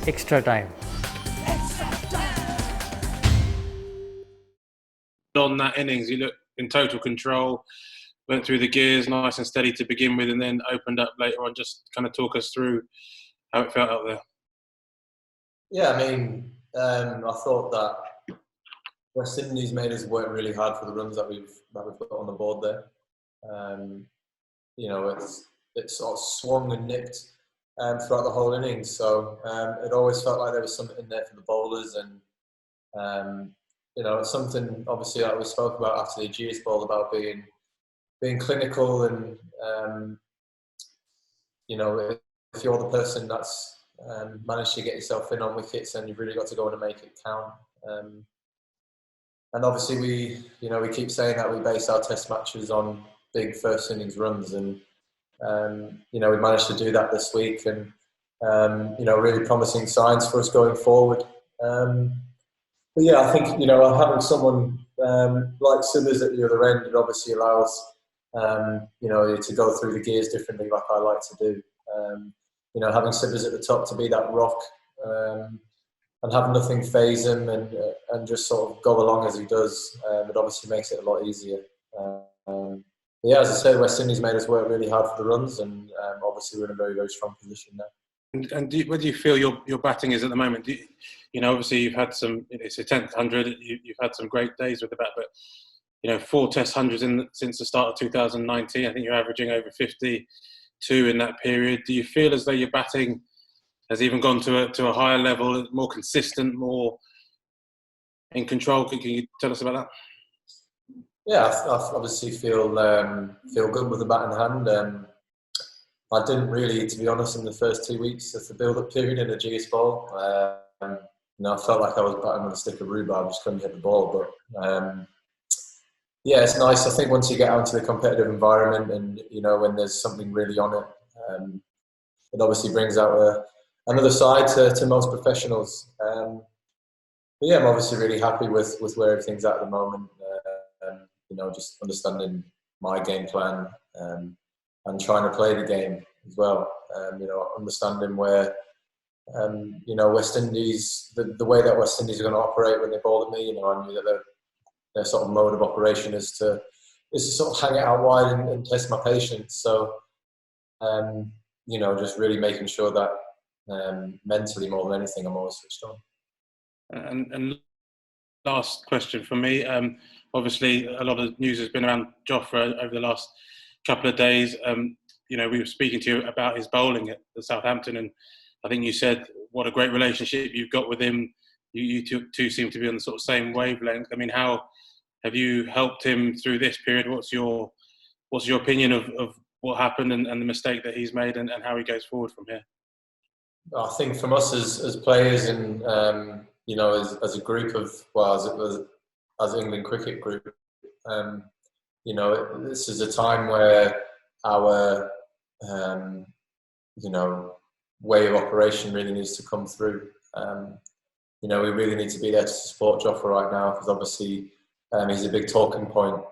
extra time. On that innings, you looked in total control, went through the gears nice and steady to begin with, and then opened up later on. Just kind of talk us through how it felt out there. Yeah, I mean, I thought that West Indies made us work really hard for the runs that we've got on the board there. You know, it sort of swung and nipped throughout the whole innings. So it always felt like there was something in there for the bowlers, and you know, it's something obviously that we spoke about after the Ageas ball about being clinical, and you know, if you're the person that's managed to get yourself in on wickets, then you've really got to go in and make it count. And obviously, we keep saying that we base our test matches on big first innings runs, and you know, we managed to do that this week, and you know, really promising signs for us going forward. But yeah, I think, you know, having someone like Simmers at the other end, it obviously allows you know, to go through the gears differently, like I like to do. You know, having Simmers at the top to be that rock, and have nothing faze him, and just sort of go along as he does, it obviously makes it a lot easier. Yeah, as I said, West Indies made us work really hard for the runs, and obviously we're in a very, very strong position now. And where do you feel your batting is at the moment? You know, obviously you've had some. It's a 10th 100. You've had some great days with the bat, but you know, 4 Test hundreds since the start of 2019. I think you're averaging over 52 in that period. Do you feel as though your batting has even gone to a higher level, more consistent, more in control? Can you tell us about that? Yeah, I obviously feel good with the bat in hand. I didn't really, to be honest, in the first 2 weeks of the build-up period in the Ageas ball. You know, I felt like I was batting with a stick of rhubarb, just couldn't hit the ball. But yeah, it's nice. I think once you get out into the competitive environment, and you know, when there's something really on it, it obviously brings out another side to most professionals. But yeah, I'm obviously really happy with where everything's at the moment. You know, just understanding my game plan, and trying to play the game as well. You know, understanding where, you know, West Indies, the way that West Indies are going to operate when they bowl at me. You know, I knew that their sort of mode of operation is to sort of hang it out wide and test my patience. So, you know, just really making sure that mentally, more than anything, I'm always switched on. And last question from me. Obviously, a lot of news has been around Jofra over the last couple of days. You know, we were speaking to you about his bowling at Southampton, and I think you said what a great relationship you've got with him. You two seem to be on the sort of same wavelength. I mean, how have you helped him through this period? What's your opinion of what happened and the mistake that he's made, and how he goes forward from here? I think from us as players, and you know, as a group of, well, as England cricket group, you know, this is a time where our you know, way of operation really needs to come through. You know, we really need to be there to support Jofra right now, because obviously he's a big talking point.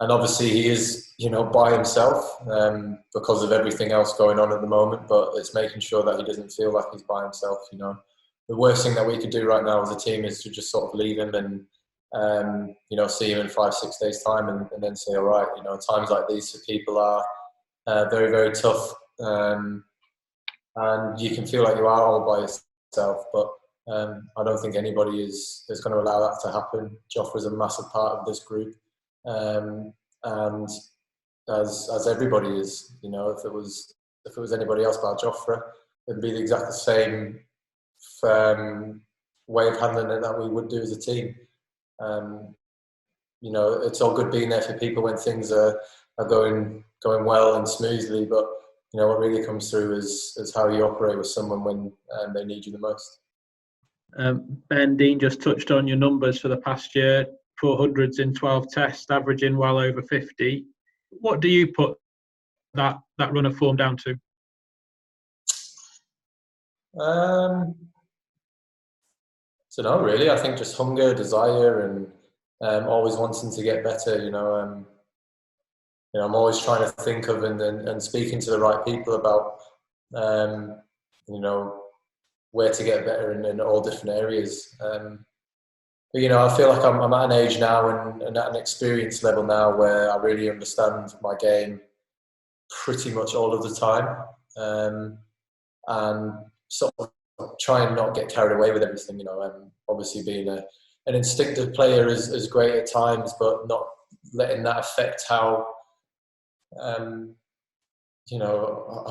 And obviously he is, you know, by himself because of everything else going on at the moment, but it's making sure that he doesn't feel like he's by himself. You know, the worst thing that we could do right now as a team is to just sort of leave him and you know, see him in 5-6 days time, and then say, all right, you know, times like these for people are very, very tough, and you can feel like you are all by yourself, but I don't think anybody is going to allow that to happen. Jofra's a massive part of this group, and as everybody is. You know, if it was anybody else but Jofra, it'd be the exact same way of handling it that we would do as a team. You know, it's all good being there for people when things are going well and smoothly, but you know, what really comes through is how you operate with someone when they need you the most. Ben, Dean just touched on your numbers for the past year: 400s in 12 tests, averaging well over 50. What do you put that run of form down to? I don't know, really. I think just hunger, desire, and always wanting to get better. You know, I'm always trying to think of and speaking to the right people about, you know, where to get better in all different areas. But I feel like I'm at an age now and at an experience level now where I really understand my game pretty much all of the time, and sort of try and not get carried away with everything. Obviously being an instinctive player is great at times, but not letting that affect how I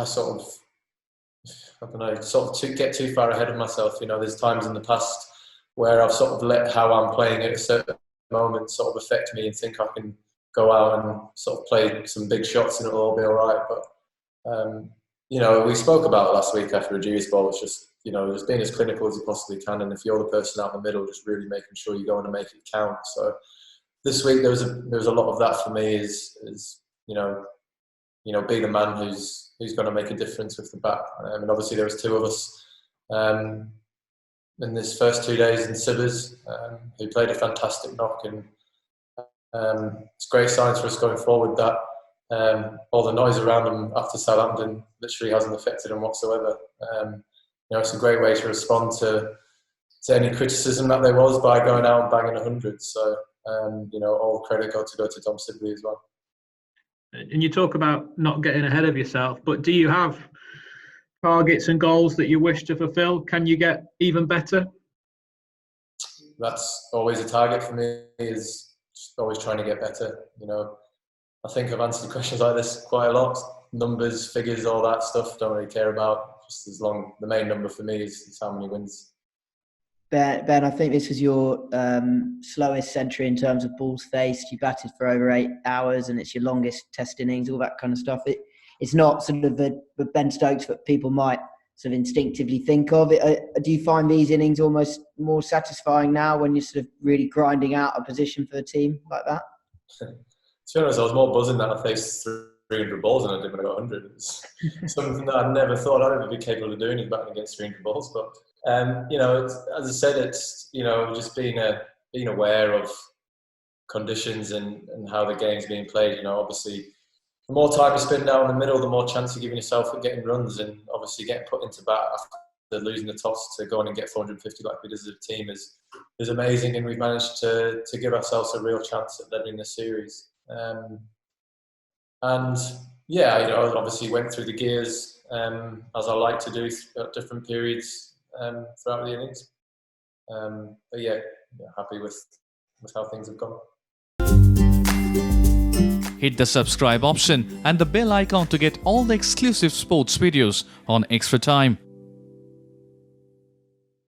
sort of, I don't know, to get too far ahead of myself. There's times in the past where I've sort of let how I'm playing at a certain moment sort of affect me and think I can go out and sort of play some big shots and it'll all be all right. But, we spoke about it last week after a GS ball. It's just, just being as clinical as you possibly can. And if you're the person out in the middle, just really making sure you're going to make it count. So this week there was a lot of that for me is being a man who's going to make a difference with the bat. And obviously there was two of us in this first 2 days in Sibbers who played a fantastic knock, and it's great signs for us going forward that all the noise around them after Southampton literally hasn't affected them whatsoever. It's a great way to respond to any criticism that there was by going out and banging 100. So all credit got to go to Dom Sibley as well. And you talk about not getting ahead of yourself, but do you have targets and goals that you wish to fulfill? Can you get even better? That's always a target for me, is just always trying to get better. I think I've answered questions like this quite a lot. Numbers, figures, all that stuff, don't really care about. Just as long, the main number for me is how many wins. Ben, I think this was your slowest century in terms of balls faced. You batted for over 8 hours, and it's your longest test innings, all that kind of stuff. It's not sort of the Ben Stokes that people might sort of instinctively think of. Do you find these innings almost more satisfying now when you're sort of really grinding out a position for the team like that? To be honest, I was more buzzing that I faced 300 balls than I did when I got 100. It's something that I never thought I'd ever be capable of doing, is batting against 300 balls. But as I said, it's just being aware of conditions and how the game's being played. Obviously, the more time you spend down in the middle, the more chance you're giving yourself at getting runs, and obviously getting put into bat after losing the toss to go on and get 450 like we did as a team is amazing, and we've managed to give ourselves a real chance at leveling the series. Obviously went through the gears as I like to do at different periods throughout the innings. Happy with how things have gone. Hit the subscribe option and the bell icon to get all the exclusive sports videos on Extra Time.